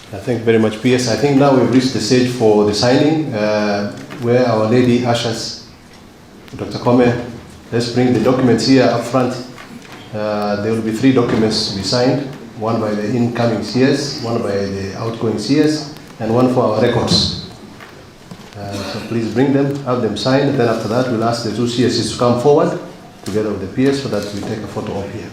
Thank you very much, PS. I think now we've reached the stage for the signing, where Our Lady ushers Dr. Kome. Let's bring the documents here up front. There will be 3 documents to be signed, one by the incoming CS, one by the outgoing CS, and one for our records. So please bring them, have them signed, and then after that we'll ask the 2 CSs to come forward together with the PS so that we take a photo op here.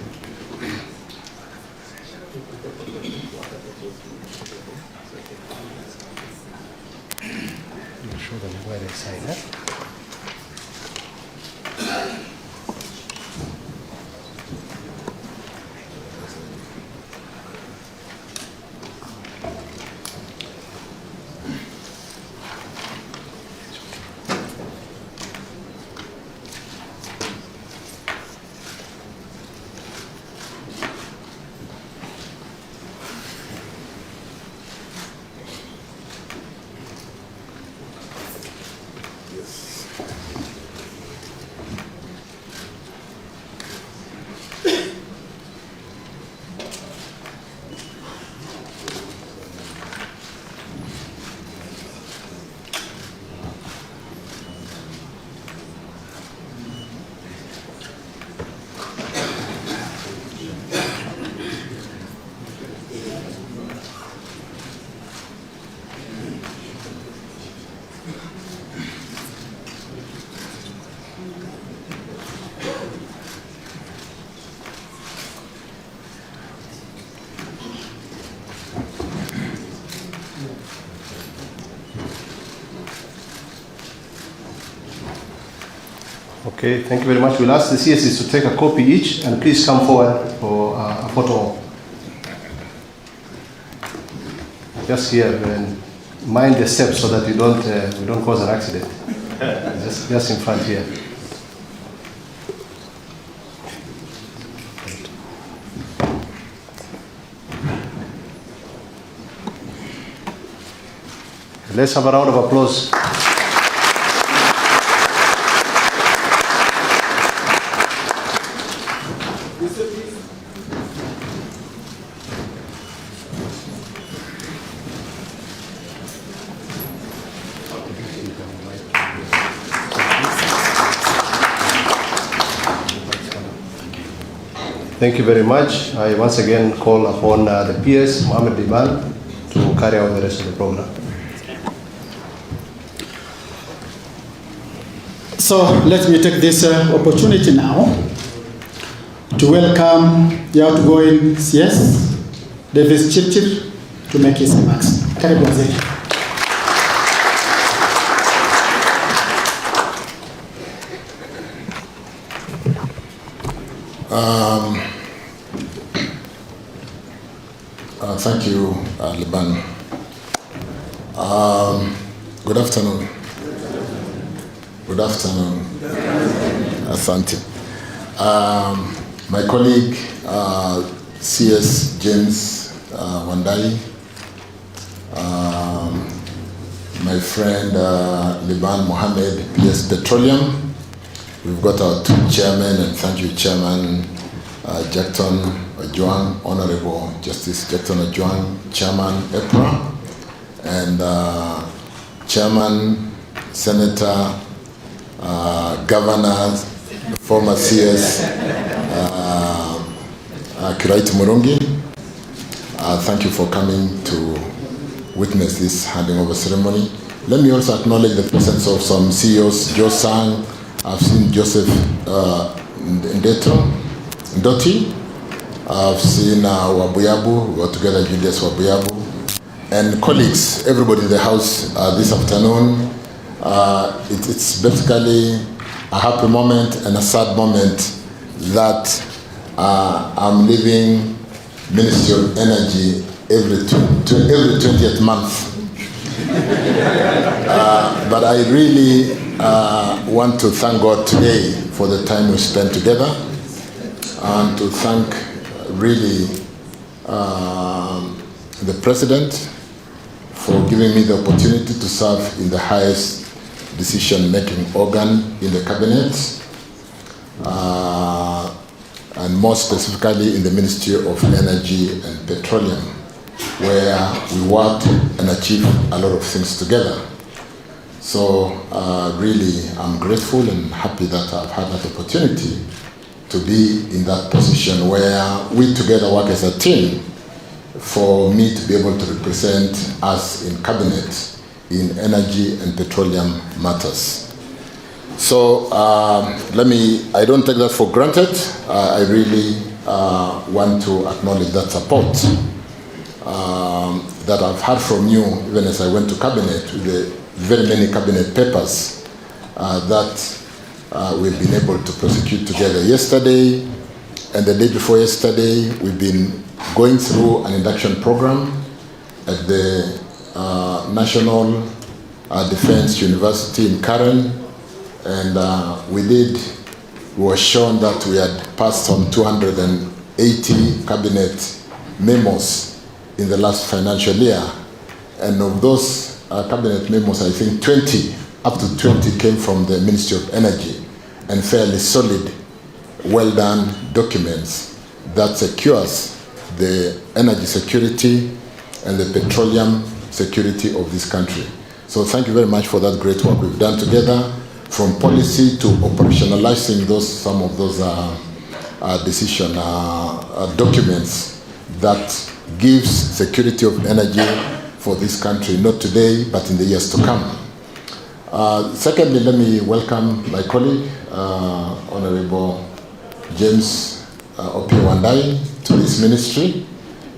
I'll show them where they sign it. Okay, thank you very much. We'll ask the CSs to take a copy each, and please come forward for a photo. Just here, and mind the steps so that we don't cause an accident. just in front here. Let's have a round of applause. Thank you very much. I once again call upon the PS, Mohammed Diban, to carry out the rest of the program. So let me take this opportunity now to welcome the outgoing CS, Davis Chirchir, to make his remarks. Karibu waziri. Thank you, Liban. Good afternoon. Good afternoon. Asante. My colleague, CS James Wandayi, my friend Liban Mohammed, PS Petroleum. We've got our 2 chairmen, and thank you, Chairman Jackton Ojuang, Honorable Justice Jackton Ojuang, Chairman EPRA, and Chairman, Senator, Governor, former CS, Kiraitu Murungi. Thank you for coming to witness this handing over ceremony. Let me also acknowledge the presence of some CEOs, Joe Sang. I've seen Joseph Ndoti. I've seen Wabuyabu, we're together, Julius Wabuyabu, and colleagues, everybody in the house this afternoon. It's basically a happy moment and a sad moment that I'm leaving Ministry of Energy every 20th month. But I really want to thank God today for the time we spent together, and to thank really the President for giving me the opportunity to serve in the highest decision-making organ in the Cabinet. and more specifically in the Ministry of Energy and Petroleum, where we worked and achieved a lot of things together. So really, I'm grateful and happy that I've had that opportunity to be in that position where we together work as a team for me to be able to represent us in cabinet in energy and petroleum matters. So I don't take that for granted. I really want to acknowledge that support that I've had from you, even as I went to cabinet with the very many cabinet papers that we've been able to prosecute together. Yesterday and the day before yesterday, we've been going through an induction program at the National Defense University in Karen, and we were shown that we had passed on 280 cabinet memos in the last financial year, and of those cabinet memos, I think up to 20 came from the Ministry of Energy, and fairly solid, well done documents that secures the energy security and the petroleum security of this country. So thank you very much for that great work we've done together, from policy to operationalizing some of those decision documents that gives security of energy for this country, not today, but in the years to come. Secondly, let me welcome my colleague, Honorable James Opiyo Wandayi, to this ministry.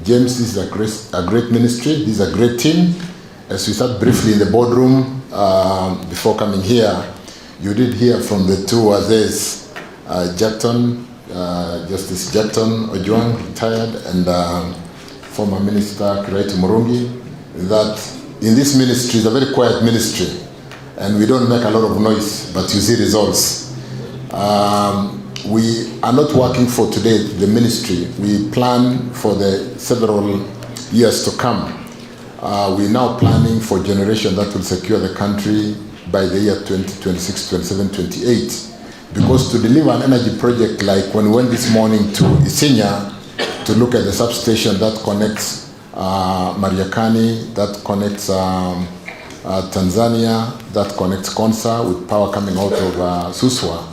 James, this is a great ministry, this is a great team. As we sat briefly in the boardroom before coming here, you did hear from the two others, Justice Jackton Ojwang, retired, and former Minister Kiraitu Murungi, that in this ministry, it's a very quiet ministry, and we don't make a lot of noise, but you see results. We are not working for today, the ministry. We plan for the several years to come. We're now planning for generation that will secure the country by the year 2026, 27, 28. Because to deliver an energy project, like when we went this morning to Isinya to look at the substation that connects Mariakani, that connects Tanzania, that connects Konsa with power coming out of Suswa,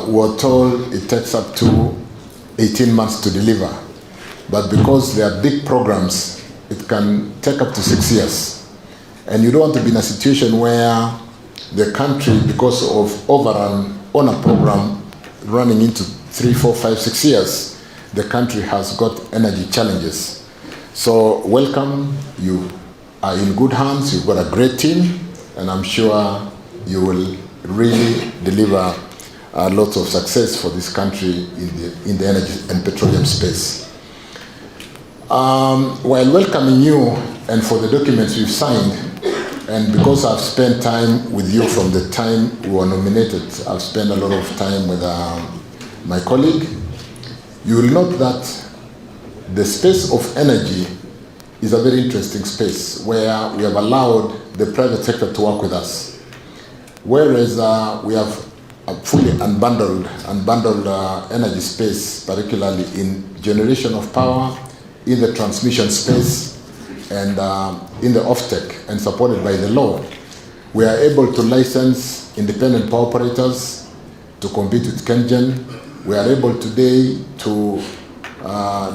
we were told it takes up to 18 months to deliver. But because they are big programs, it can take up to 6 years. And you don't want to be in a situation where the country, because of overrun on a program running into 3, 4, 5, 6 years, the country has got energy challenges. So welcome, you are in good hands, you've got a great team, and I'm sure you will really deliver lots of success for this country in the energy and petroleum space. While welcoming you and for the documents we've signed, and because I've spent time with you from the time we were nominated, I've spent a lot of time with my colleague, you will note that the space of energy is a very interesting space where we have allowed the private sector to work with us. Whereas we have a fully unbundled energy space, particularly in generation of power, in the transmission space, and in the offtake, and supported by the law. We are able to license independent power operators to compete with KenGen. We are able today to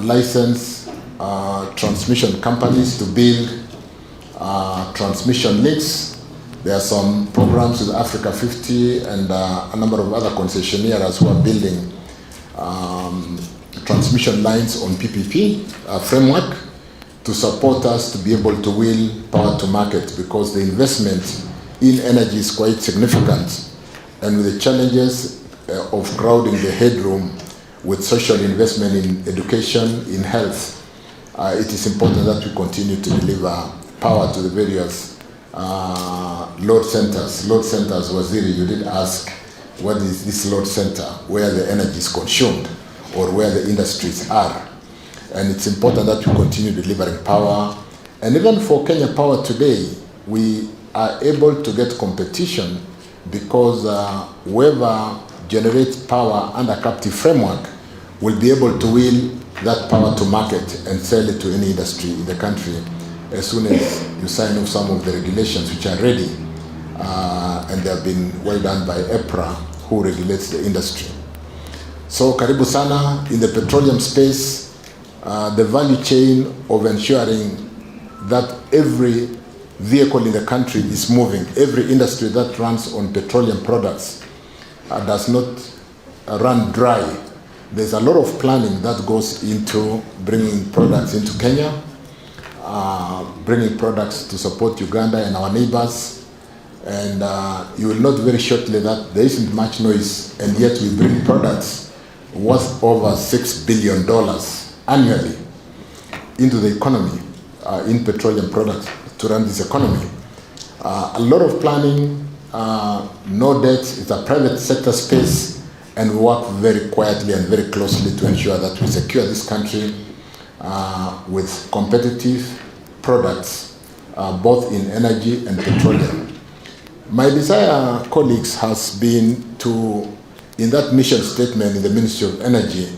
license transmission companies to build transmission links. There are some programs with Africa 50 and a number of other concessionaires who are building transmission lines on PPP framework to support us to be able to wheel power to market, because the investment in energy is quite significant. And with the challenges of crowding the headroom with social investment in education, in health, it is important that we continue to deliver power to the various load centers. Load centers, Waziri, you did ask, what is this load center, where the energy is consumed or where the industries are. And it's important that we continue delivering power. And even for Kenya Power today, we are able to get competition because whoever generates power under captive framework will be able to wheel that power to market and sell it to any industry in the country as soon as you sign off some of the regulations which are ready, and they have been well done by EPRA, who regulates the industry. So karibu sana. In the petroleum space, the value chain of ensuring that every vehicle in the country is moving, every industry that runs on petroleum products does not run dry. There's a lot of planning that goes into bringing products into Kenya, bringing products to support Uganda and our neighbors. And you will note very shortly that there isn't much noise, and yet we bring products worth over $6 billion annually into the economy, in petroleum products, to run this economy. A lot of planning, no debt. It's a private sector space, and we work very quietly and very closely to ensure that we secure this country with competitive products, both in energy and petroleum. My desire, colleagues, has been to, in that mission statement in the Ministry of Energy,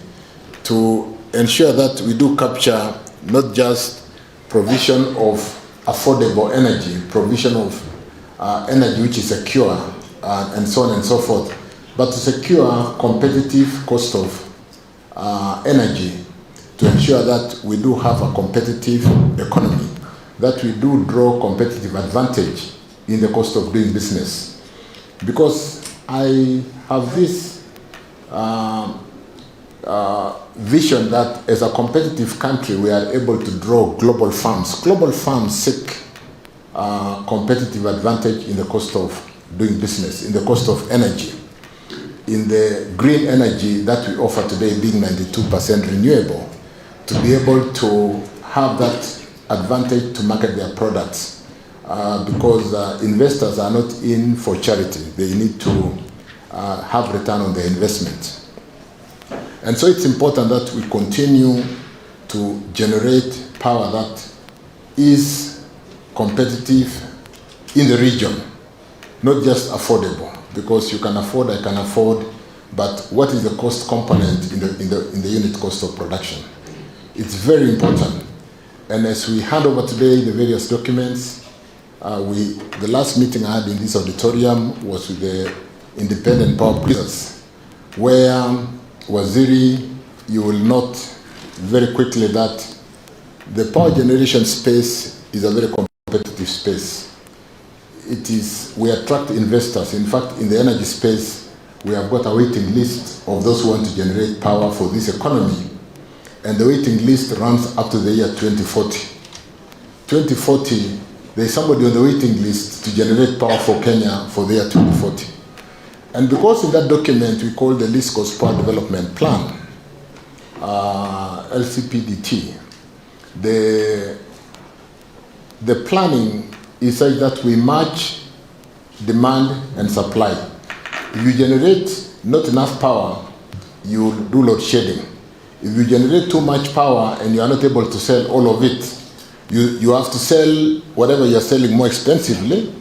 to ensure that we do capture not just provision of affordable energy, provision of energy which is secure, and so on and so forth, but to secure competitive cost of energy, to ensure that we do have a competitive economy, that we do draw competitive advantage in the cost of doing business. Because I have this vision that as a competitive country, we are able to draw global firms. Global firms seek competitive advantage in the cost of doing business, in the cost of energy, in the green energy that we offer today being 92% renewable, to be able to have that advantage to market their products. Because investors are not in for charity. They need to have return on their investment. And so it's important that we continue to generate power that is competitive in the region, not just affordable. Because you can afford, I can afford, but what is the cost component in the unit cost of production? It's very important. And as we hand over today the various documents, the last meeting I had in this auditorium was with the independent power producers, where Waziri, you will note very quickly that the power generation space is a very competitive space. We attract investors. In fact, in the energy space, we have got a waiting list of those who want to generate power for this economy. And the waiting list runs up to the year 2040. 2040, there is somebody on the waiting list to generate power for Kenya for the year 2040. And because in that document we call the Least Cost Power Development Plan, LCPDT, the planning is such that we match demand and supply. If you generate not enough power, you do load shedding. If you generate too much power and you are not able to sell all of it, you have to sell whatever you are selling more expensively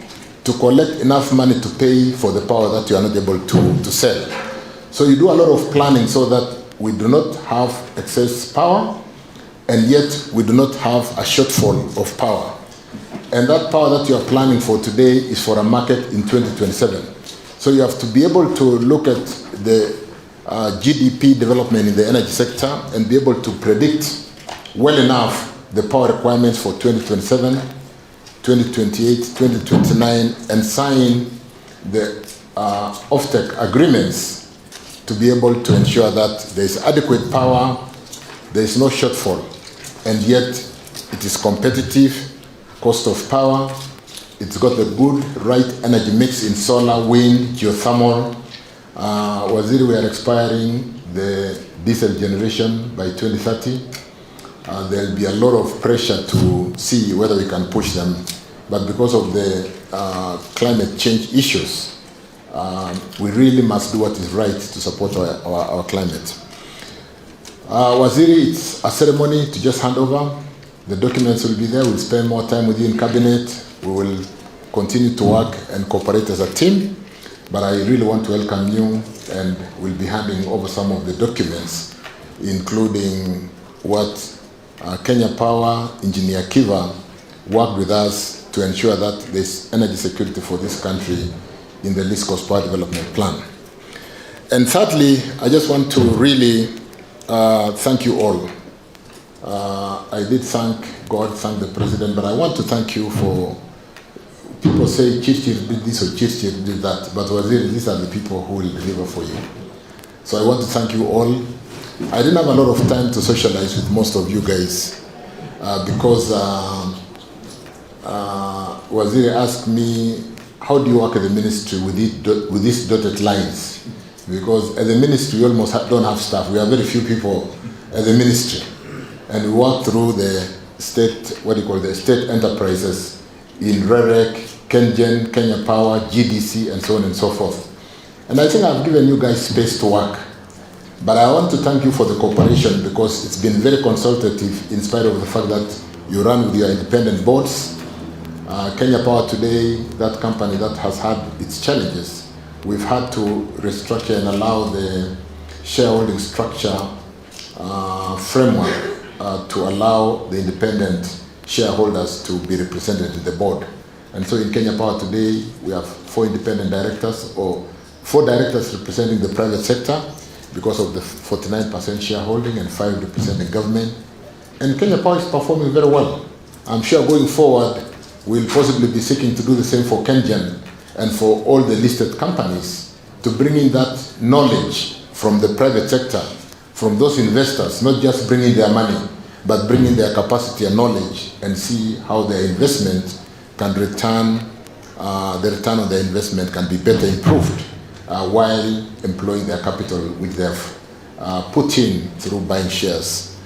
to collect enough money to pay for the power that you are not able to sell. So you do a lot of planning so that we do not have excess power, and yet we do not have a shortfall of power. And that power that you are planning for today is for a market in 2027. So you have to be able to look at the GDP development in the energy sector and be able to predict well enough the power requirements for 2027, 2028, 2029, and sign the offtake agreements to be able to ensure that there is adequate power, there is no shortfall, and yet it is competitive cost of power. It's got the good right energy mix in solar, wind, geothermal. Waziri, we are expiring the diesel generation by 2030. There'll be a lot of pressure to see whether we can push them, but because of the climate change issues, we really must do what is right to support our climate. Waziri, it's a ceremony to just hand over. The documents will be there. We'll spend more time with you in cabinet. We will continue to work and cooperate as a team, but I really want to welcome you, and we'll be handing over some of the documents including what Kenya Power, Engineer Kiva, worked with us to ensure that there's energy security for this country in the East Coast Power Development Plan. And thirdly, I just want to really thank you all. I did thank God, thank the President, but I want to thank you for, people say Chirchir did this or Chirchir did that, but Waziri, these are the people who will deliver for you. So I want to thank you all. I didn't have a lot of time to socialize with most of you guys because Waziri asked me, how do you work at the ministry with these dotted lines? Because at the ministry, we almost don't have staff. We have very few people at the ministry. And we work through the state, the state enterprises in REREC, KenGen, Kenya Power, GDC, and so on and so forth. And I think I've given you guys space to work. But I want to thank you for the cooperation because it's been very consultative in spite of the fact that you run with your independent boards. Kenya Power today, that company that has had its challenges, we've had to restructure and allow the shareholding structure framework to allow the independent shareholders to be represented in the board. And so in Kenya Power today, we have 4 independent directors, or 4 directors representing the private sector because of the 49% shareholding and 5 representing government. And Kenya Power is performing very well. I'm sure going forward, we'll possibly be seeking to do the same for KenGen and for all the listed companies to bring in that knowledge from the private sector, from those investors, not just bringing their money, but bringing their capacity and knowledge and see how their investment can return, the return on their investment can be better improved while employing their capital which they have put in through buying shares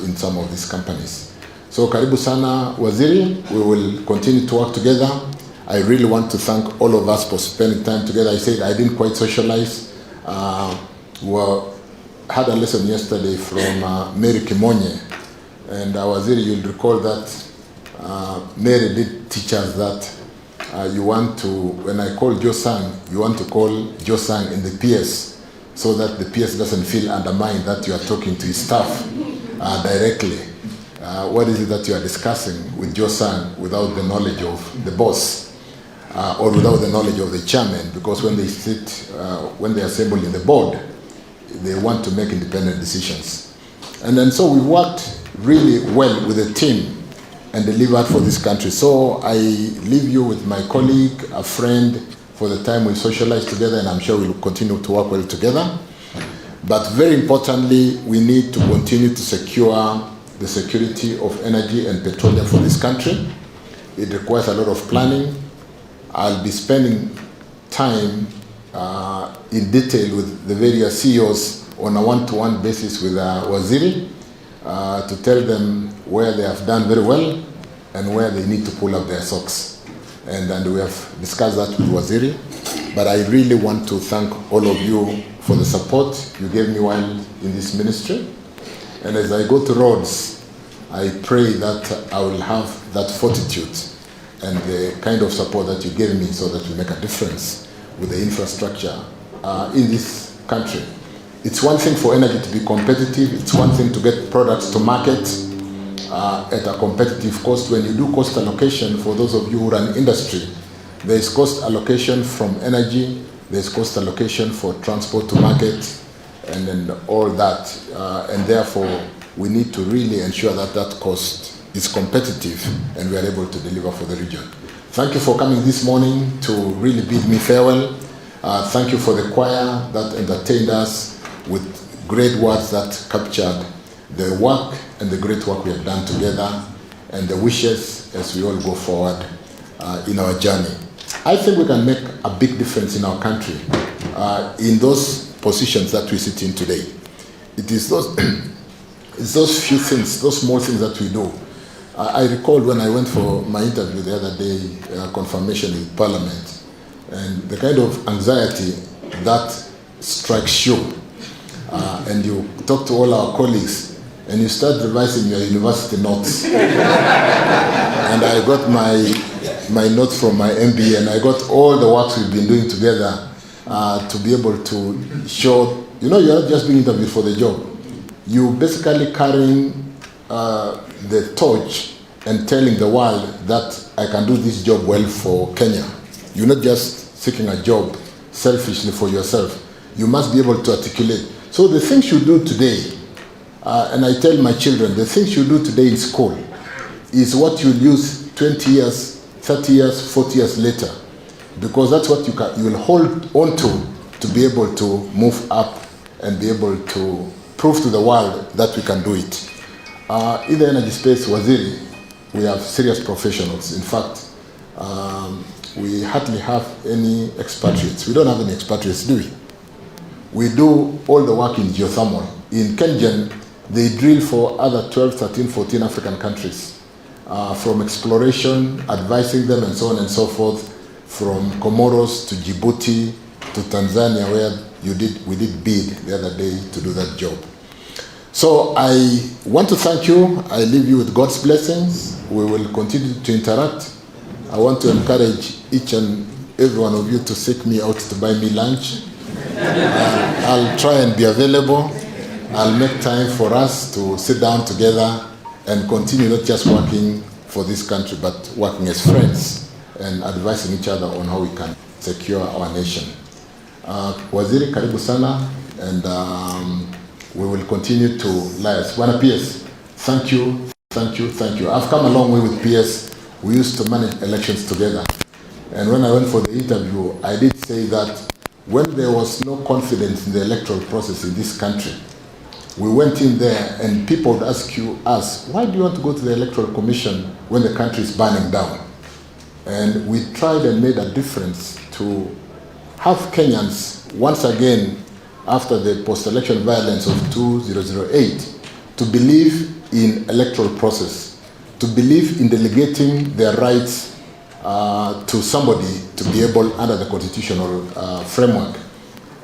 in some of these companies. So karibu sana Waziri, we will continue to work together. I really want to thank all of us for spending time together. I said I didn't quite socialize. We had a lesson yesterday from Mary Kimonye, and Waziri, you'll recall that Mary did teach us that you want to, when I call Josang, you want to call Josang in the PS so that the PS doesn't feel undermined that you are talking to his staff directly. What is it that you are discussing with Josang without the knowledge of the boss or without the knowledge of the chairman? Because when they sit, when they assemble in the board, they want to make independent decisions. And then so we worked really well with the team and delivered for this country. So I leave you with my colleague, a friend, for the time we socialize together, and I'm sure we'll continue to work well together. But very importantly, we need to continue to secure the security of energy and petroleum for this country. It requires a lot of planning. I'll be spending time in detail with the various CEOs on a one-to-one basis with Waziri to tell them where they have done very well and where they need to pull up their socks. And we have discussed that with Waziri. But I really want to thank all of you for the support you gave me while in this ministry. And as I go to roads, I pray that I will have that fortitude and the kind of support that you gave me so that we make a difference with the infrastructure in this country. It's one thing for energy to be competitive. It's one thing to get products to market at a competitive cost. When you do cost allocation, for those of you who run industry, there is cost allocation from energy, there's cost allocation for transport to market, and then all that. And therefore, we need to really ensure that that cost is competitive and we are able to deliver for the region. Thank you for coming this morning to really bid me farewell. Thank you for the choir that entertained us with great words that captured the work and the great work we have done together and the wishes as we all go forward in our journey. I think we can make a big difference in our country in those positions that we sit in today. It is those few things, those small things that we do. I recall when I went for my interview the other day, confirmation in Parliament, and the kind of anxiety that strikes you. And you talk to all our colleagues, and you start revising your university notes. And I got my notes from my MBA, and I got all the works we've been doing together to be able to show, you know, you're not just being interviewed for the job. you basically carrying the torch and telling the world that I can do this job well for Kenya. You're not just seeking a job selfishly for yourself. You must be able to articulate. So the things you do today, and I tell my children, the things you do today in school is what you'll use 20 years, 30 years, 40 years later. Because that's what you will hold on to be able to move up and be able to prove to the world that we can do it. In the energy space, Waziri, we have serious professionals. In fact, we hardly have any expatriates. We don't have any expatriates, do we? We do all the work in geothermal. In Kenyan, they drill for other 12, 13, 14 African countries. From exploration, advising them, and so on and so forth, from Comoros to Djibouti to Tanzania, where we did bid the other day to do that job. So I want to thank you. I leave you with God's blessings. We will continue to interact. I want to encourage each and every one of you to seek me out to buy me lunch. I'll try and be available. I'll make time for us to sit down together and continue not just working for this country, but working as friends and advising each other on how we can secure our nation. Waziri, karibu sana, and we will continue to liaise. Bwana PS, thank you, thank you, thank you. I've come a long way with PS. We used to manage elections together. And when I went for the interview, I did say that when there was no confidence in the electoral process in this country, we went in there and people would ask us, why do you want to go to the Electoral Commission when the country is burning down? And we tried and made a difference to have Kenyans, once again, after the post-election violence of 2008, to believe in electoral process, to believe in delegating their rights to somebody to be able, under the constitutional framework.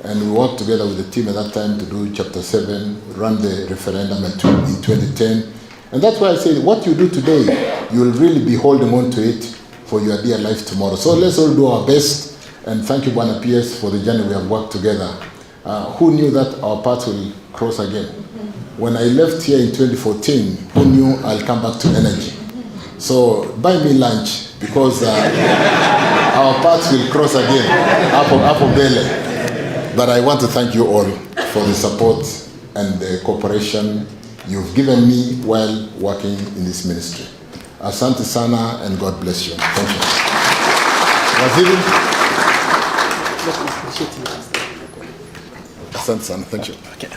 And we worked together with the team at that time to do Chapter 7, run the referendum in 2010. And that's why I say what you do today, you will really be holding on to it for your dear life tomorrow. So let's all do our best. And thank you, Bwana PS, for the journey we have worked together. Who knew that our paths will cross again? When I left here in 2014, who knew I'll come back to energy? So buy me lunch, because our paths will cross again. Hapo mbele. But I want to thank you all for the support and the cooperation you've given me while working in this ministry. Asante sana, and God bless you. Thank you. Waziri. Asante sana, thank you. Okay.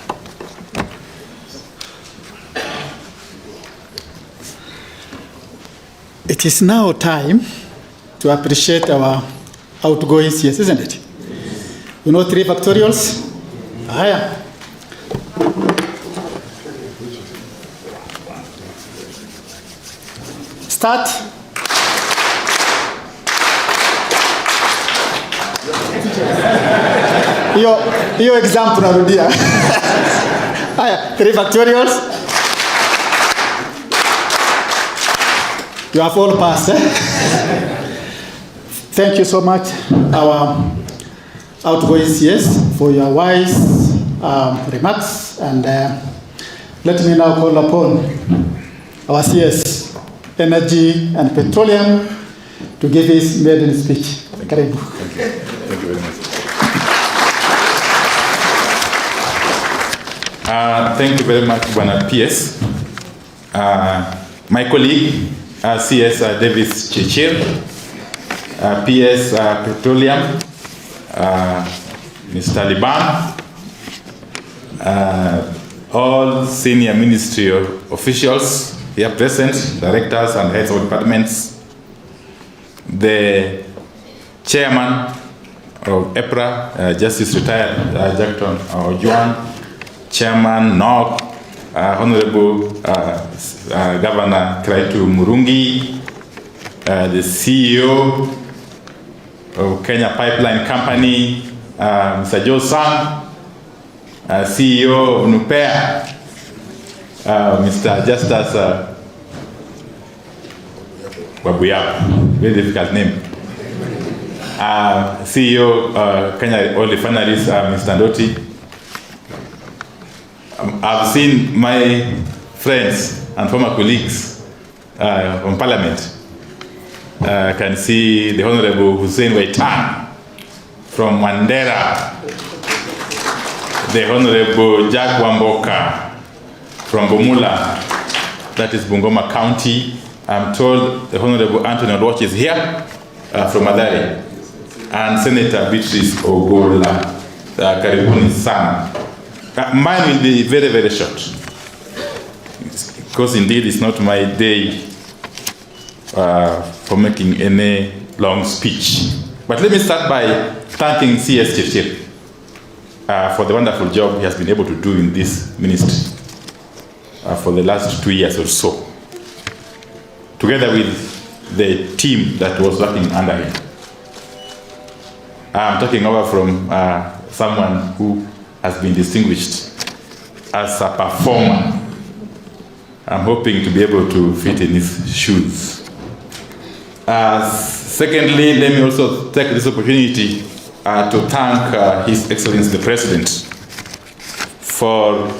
It is now time to appreciate our outgoing CS, isn't it? You know 3 factorials? Haya. Start. Hiyo exam tunarudia. Haya, 3 factorials. You have all passed. Thank you so much, our outgoing CS, for your wise remarks. And let me now call upon our CS, Energy and Petroleum, to give his maiden speech. Karibu. Thank you very much. Thank you very much, Bwana PS. My colleague, CS Davis Chirchir, PS Petroleum, Mr. Liban, all senior ministry officials here present, directors and heads of departments, the chairman of EPRA, Justice Retired Jackton Ojuan, Chairman NOC, Honorable Governor Kraitu Murungi, the CEO of Kenya Pipeline Company, Mr. Joe Sang, CEO of Nupea, Mr. Justus Wabuyabu, very difficult name. CEO Kenya Oil Refineries, Mr. Ndoti. I've seen my friends and former colleagues from Parliament. I can see the Honorable Hussein Waitan from Mandera, the Honorable Jack Wamboka from Bomula, that is Bungoma County. I'm told the Honorable Anthony Odwach is here from Madari, and Senator Beatrice Ogola, Karibuni Sana. Mine will be very, very short, because indeed it's not my day for making any long speech. But let me start by thanking CS Chirchir for the wonderful job he has been able to do in this ministry for the last 2 years or so, together with the team that was working under him. I'm talking over from someone who has been distinguished as a performer. I'm hoping to be able to fit in his shoes. Secondly, let me also take this opportunity to thank His Excellency the President for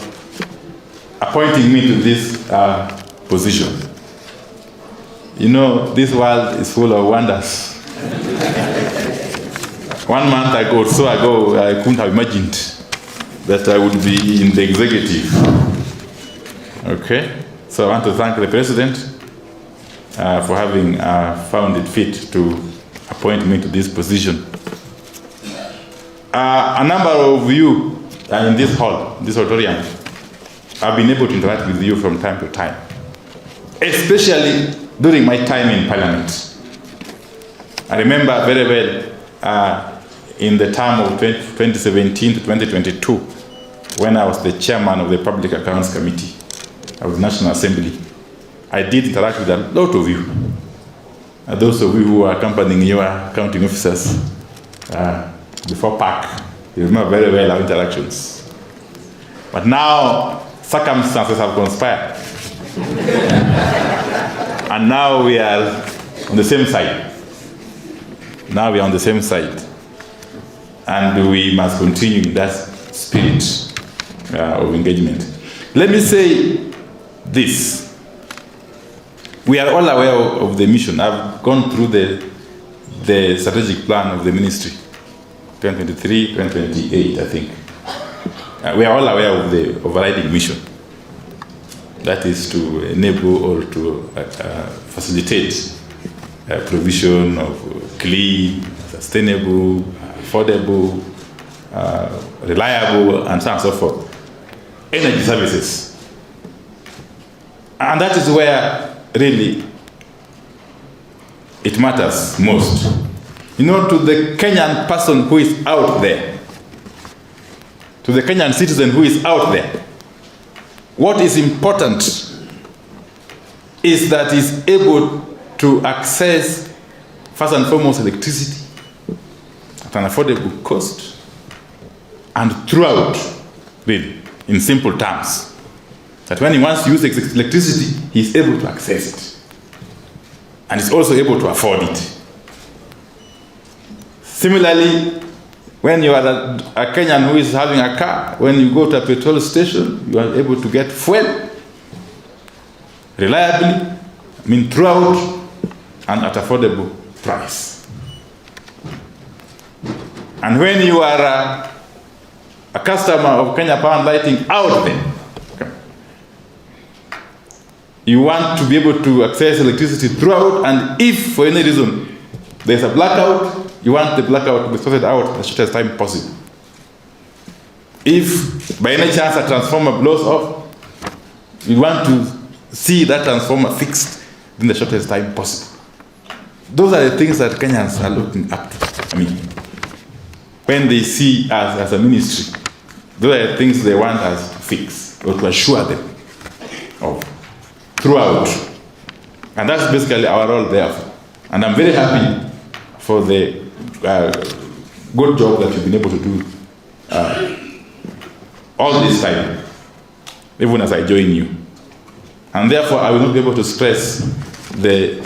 appointing me to this position. You know, this world is full of wonders. 1 month ago or so ago, I couldn't have imagined that I would be in the executive. Okay, so I want to thank the President for having found it fit to appoint me to this position. A number of you in this hall, this auditorium, I've been able to interact with you from time to time, especially during my time in Parliament. I remember very well in the term of 2017 to 2022, when I was the chairman of the Public Accounts Committee of the National Assembly. I did interact with a lot of you. Those of you who are accompanying your accounting officers before PAC, you remember very well our interactions. But now circumstances have conspired. And now we are on the same side. Now we are on the same side. And we must continue in that spirit of engagement. Let me say this. We are all aware of the mission. I've gone through the strategic plan of the ministry, 2023, 2028, I think. We are all aware of the overriding mission. That is to enable or to facilitate provision of clean, sustainable, affordable, reliable, and so on and so forth, energy services. And that is where really it matters most. You know, to the Kenyan person who is out there, to the Kenyan citizen who is out there, what is important is that he's able to access, first and foremost, electricity at an affordable cost, and throughout, really, in simple terms, that when he wants to use electricity, he's able to access it. And he's also able to afford it. Similarly, when you are a Kenyan who is having a car, when you go to a petrol station, you are able to get fuel reliably, throughout, and at affordable price. And when you are a customer of Kenya Power and Lighting out there, you want to be able to access electricity throughout, and if for any reason there's a blackout, you want the blackout to be sorted out as short as time possible. If by any chance a transformer blows off, you want to see that transformer fixed in the shortest time possible. Those are the things that Kenyans are looking up to. When they see us as a ministry, those are the things they want us to fix or to assure them of throughout. And that's basically our role there. And I'm very happy for the good job that you've been able to do all this time, even as I join you. And therefore, I will not be able to stress the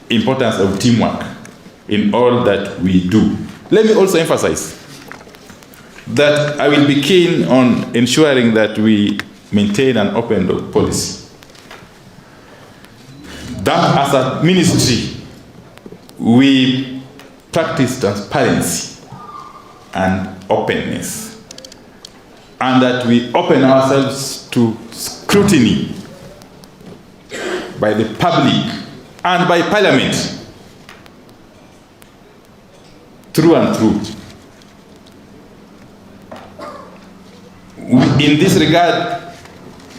importance of teamwork in all that we do. Let me also emphasize that I will be keen on ensuring that we maintain an open door policy. That as a ministry, we practice transparency and openness, and that we open ourselves to scrutiny by the public and by Parliament, through and through. In this regard,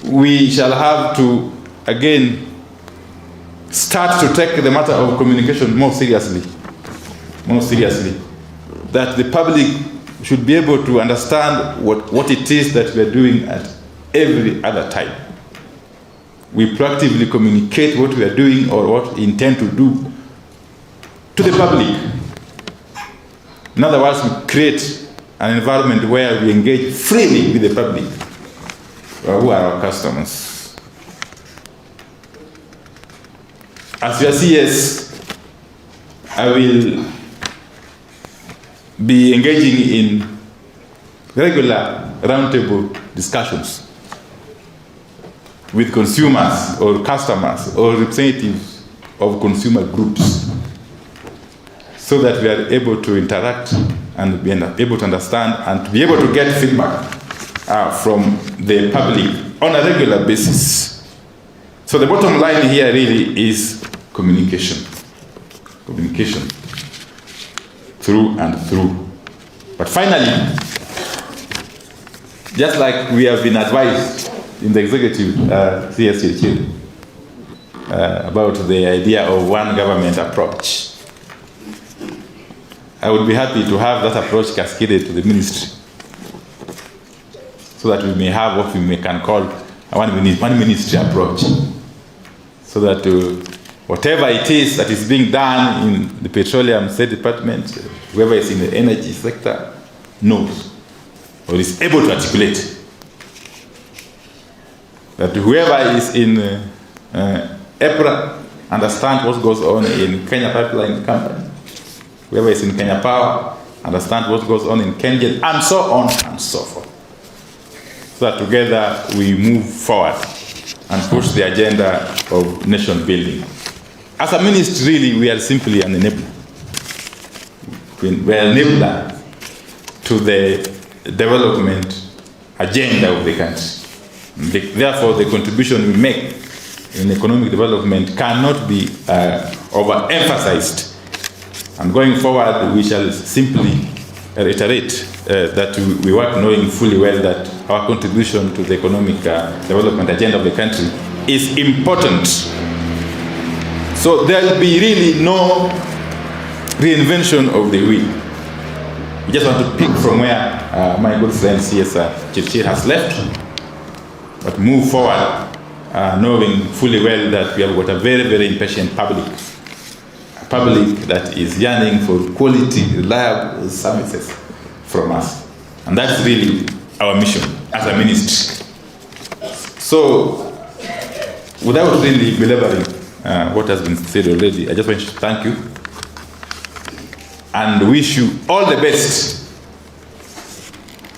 we shall have to, again, start to take the matter of communication more seriously, that the public should be able to understand what it is that we are doing at every other time. We proactively communicate what we are doing or what we intend to do to the public. In other words, we create an environment where we engage freely with the public, who are our customers. As your CS, I will be engaging in regular roundtable discussions with consumers or customers or representatives of consumer groups, so that we are able to interact and be able to understand and to be able to get feedback from the public on a regular basis. So the bottom line here really is communication. Communication through and through. But finally, just like we have been advised in the executive CS Chirchir about the idea of one government approach, I would be happy to have that approach cascaded to the ministry, so that we may have what we can call a one ministry approach, so that whatever it is that is being done in the Petroleum State Department, whoever is in the energy sector knows or is able to articulate. That whoever is in EPRA understands what goes on in Kenya Pipeline Company. Whoever is in Kenya Power understands what goes on in Kenya, and so on and so forth. So that together we move forward and push the agenda of nation building. As a ministry, really, we are simply an enabler. We are an enabler to the development agenda of the country. Therefore, the contribution we make in economic development cannot be overemphasized. And going forward, we shall simply reiterate that we work knowing fully well that our contribution to the economic development agenda of the country is important. So there will be really no reinvention of the wheel. We just want to pick from where my good friend CS Chirchir has left, but move forward knowing fully well that we have got a very, very impatient public that is yearning for quality, reliable services from us. And that's really our mission as a ministry. So, without really belaboring what has been said already, I just want to thank you and wish you all the best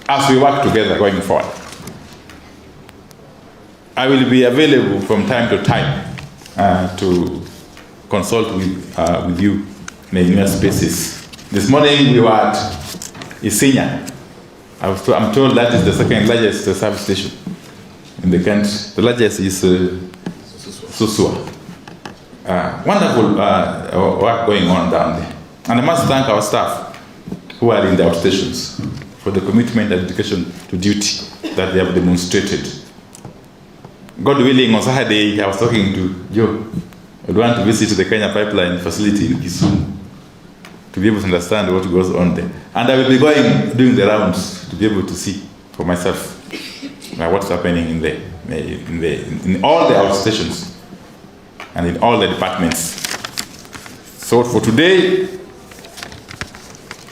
as we work together going forward. I will be available from time to time to consult with you in your spaces. This morning we were at Isinya. I'm told that is the second largest service station in the country. The largest is Susua. Wonderful work going on down there. And I must thank our staff who are in the outstations for the commitment and dedication to duty that they have demonstrated. God willing, on Saturday I was talking to Joe. I would want to visit the Kenya Pipeline facility in Kisumu to be able to understand what goes on there. And I will be doing the rounds to be able to see for myself what's happening in all the outstations and in all the departments. So for today,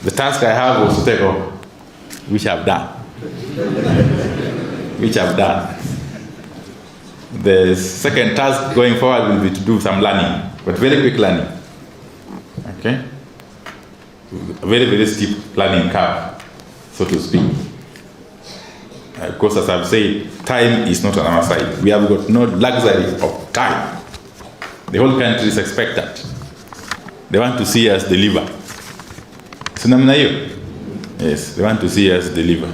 the task I have was to take over, which I've done. The second task going forward will be to do some learning, but very quick learning. Okay? A very, very steep learning curve, so to speak. Because as I've said, time is not on our side. We have got no luxury of time. The whole country is expectant. They want to see us deliver. Sinamna hiyo? Yes, they want to see us deliver.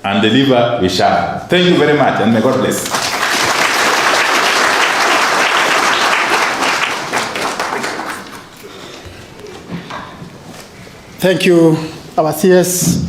And deliver we shall. Thank you very much, and may God bless. Thank you, our CS.